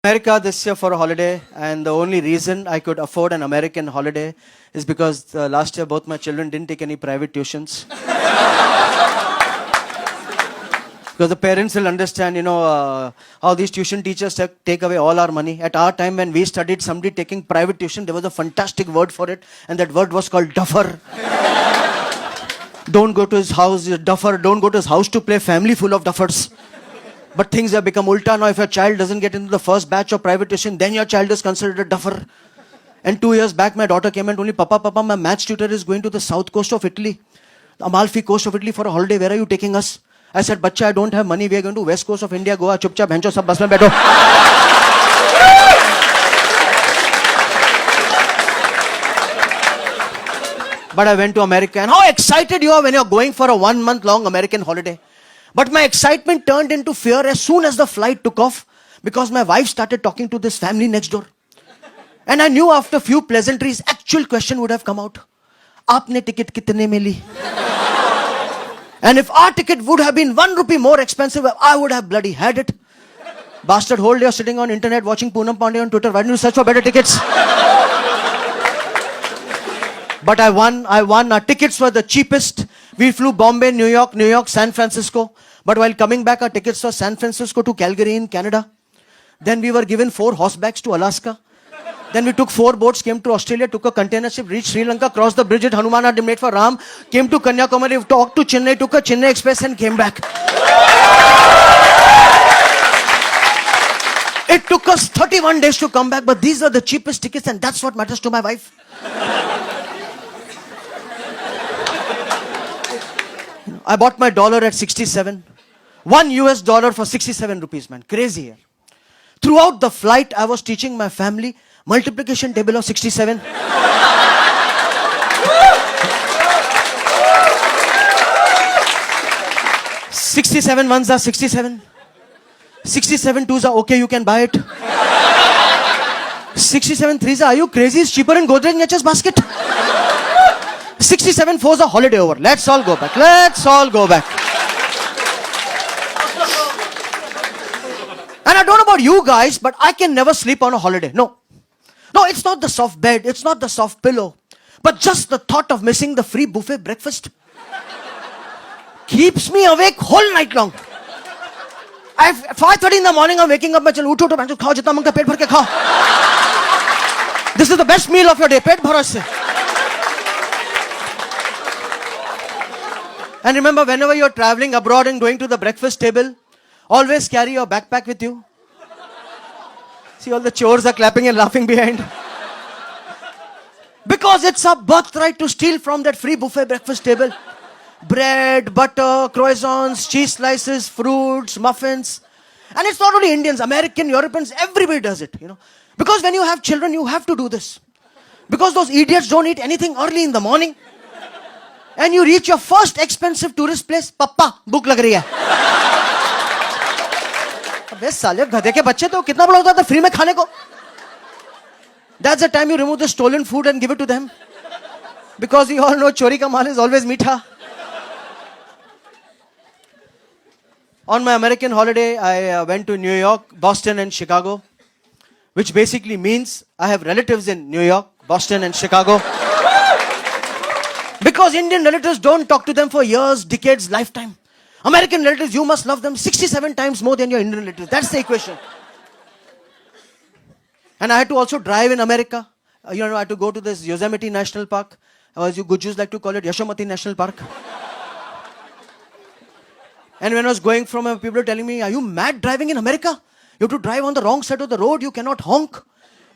America this year for a holiday, and the only reason I could afford an American holiday is because last year both my children didn't take any private tuitions. Because the parents will understand, how these tuition teachers take away all our money. At our time when we studied, somebody taking private tuition, there was a fantastic word for it, and that word was called duffer. Don't go to his house, duffer. Don't go to his house to play family full of duffers. But things have become ulta now. If your child doesn't get into the first batch of private tuition, then your child is considered a duffer. And 2 years back, my daughter came and told me, Papa, my maths tutor is going to the south coast of Italy, the Amalfi coast of Italy for a holiday. Where are you taking us? I said, Bacha, I don't have money. We are going to west coast of India, Goa. Chupcha, bhencho, sab bus mein baitho. But I went to America, and how excited you are when you're going for a 1 month long American holiday. But my excitement turned into fear as soon as the flight took off, because my wife started talking to this family next door. And I knew after a few pleasantries, actual question would have come out. Aapne ticket kitne mein li? And if our ticket would have been 1 rupee more expensive, I would have bloody had it. Bastard, whole day you're sitting on internet watching Poonam Pandey on Twitter. Why didn't you search for better tickets? But I won. Our tickets were the cheapest. We flew Bombay, New York, San Francisco. But while coming back, our tickets were San Francisco to Calgary in Canada. Then we were given 4 horsebacks to Alaska. Then we took 4 boats, came to Australia, took a container ship, reached Sri Lanka, crossed the bridge at Hanuman had made for Ram, came to Kanyakumari, talked to Chennai, took a Chennai Express and came back. It took us 31 days to come back, but these are the cheapest tickets, and that's what matters to my wife. I bought my dollar at 67. $1 for 67 rupees, man. Crazy here. Throughout the flight, I was teaching my family multiplication table of 67. 67 ones are 67. 67 twos are okay, you can buy it. 67 threes are you crazy? It's cheaper in Godrej Nature's basket. 67 fours are holiday over. Let's all go back. And I don't know about you guys, but I can never sleep on a holiday. No, it's not the soft bed. It's not the soft pillow. But just the thought of missing the free buffet breakfast keeps me awake whole night long. At 5:30 in the morning, I'm waking up. Utho, khao, jitna mangta, pet bhar ke khao. This is the best meal of your day. Pet bhara se. And remember, whenever you're traveling abroad and going to the breakfast table, always carry your backpack with you. See, all the chores are clapping and laughing behind. Because it's a birthright to steal from that free buffet breakfast table. Bread, butter, croissants, cheese slices, fruits, muffins. And it's not only Indians, American, Europeans, everybody does it, Because when you have children, you have to do this. Because those idiots don't eat anything early in the morning. And you reach your first expensive tourist place, Papa, bhook lag rahi hai. अबे साले गधे के बच्चे तो कितना बड़ा होता था फ्री में खाने को. That's the time you remove the stolen food and give it to them. Because we all know chori ka maal is always meetha. On my American holiday, I went to New York, Boston and Chicago. Which basically means I have relatives in New York, Boston and Chicago. Because Indian relatives don't talk to them for years, decades, lifetime. American relatives, you must love them 67 times more than your Indian relatives. That's the equation. And I had to also drive in America. I had to go to this Yosemite National Park. Or as you Gujus like to call it, Yashomati National Park. And when I was going from, people were telling me, are you mad driving in America? You have to drive on the wrong side of the road. You cannot honk.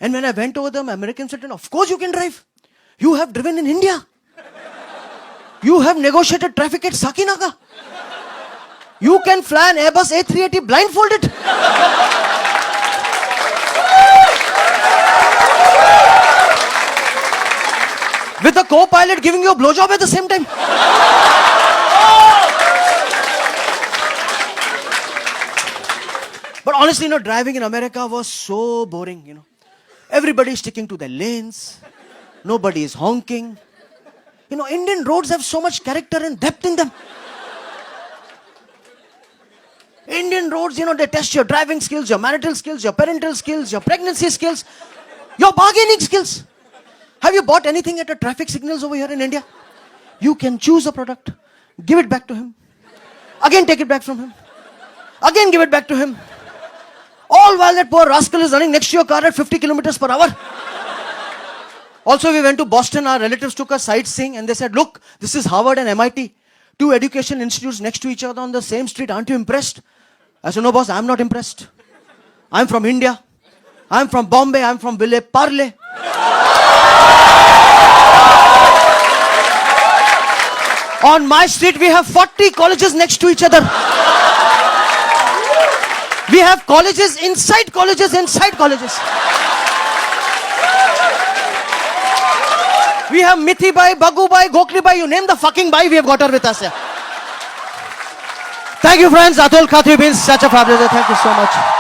And when I went over there, my American said, of course you can drive. You have driven in India. You have negotiated traffic at Sakinaga. You can fly an Airbus A380 blindfolded. With a co-pilot giving you a blowjob at the same time. But honestly, driving in America was so boring, Everybody is sticking to their lanes. Nobody is honking. Indian roads have so much character and depth in them. Indian roads, they test your driving skills, your marital skills, your parental skills, your pregnancy skills, your bargaining skills. Have you bought anything at a traffic signals over here in India? You can choose a product, give it back to him, again take it back from him, again give it back to him. All while that poor rascal is running next to your car at 50 kilometers per hour. Also, we went to Boston, our relatives took us sightseeing and they said, look, this is Harvard and MIT. 2 education institutes next to each other on the same street. Aren't you impressed? I said, no boss, I'm not impressed. I'm from India. I'm from Bombay. I'm from Ville Parle. On my street, we have 40 colleges next to each other. We have colleges inside colleges inside colleges. We have Mithi Bai, Bagu Bai, Gokli Bai, you name the fucking Bai, we have got her with us here. Thank you friends, Atul Khatri been such a fabulous day. Thank you so much.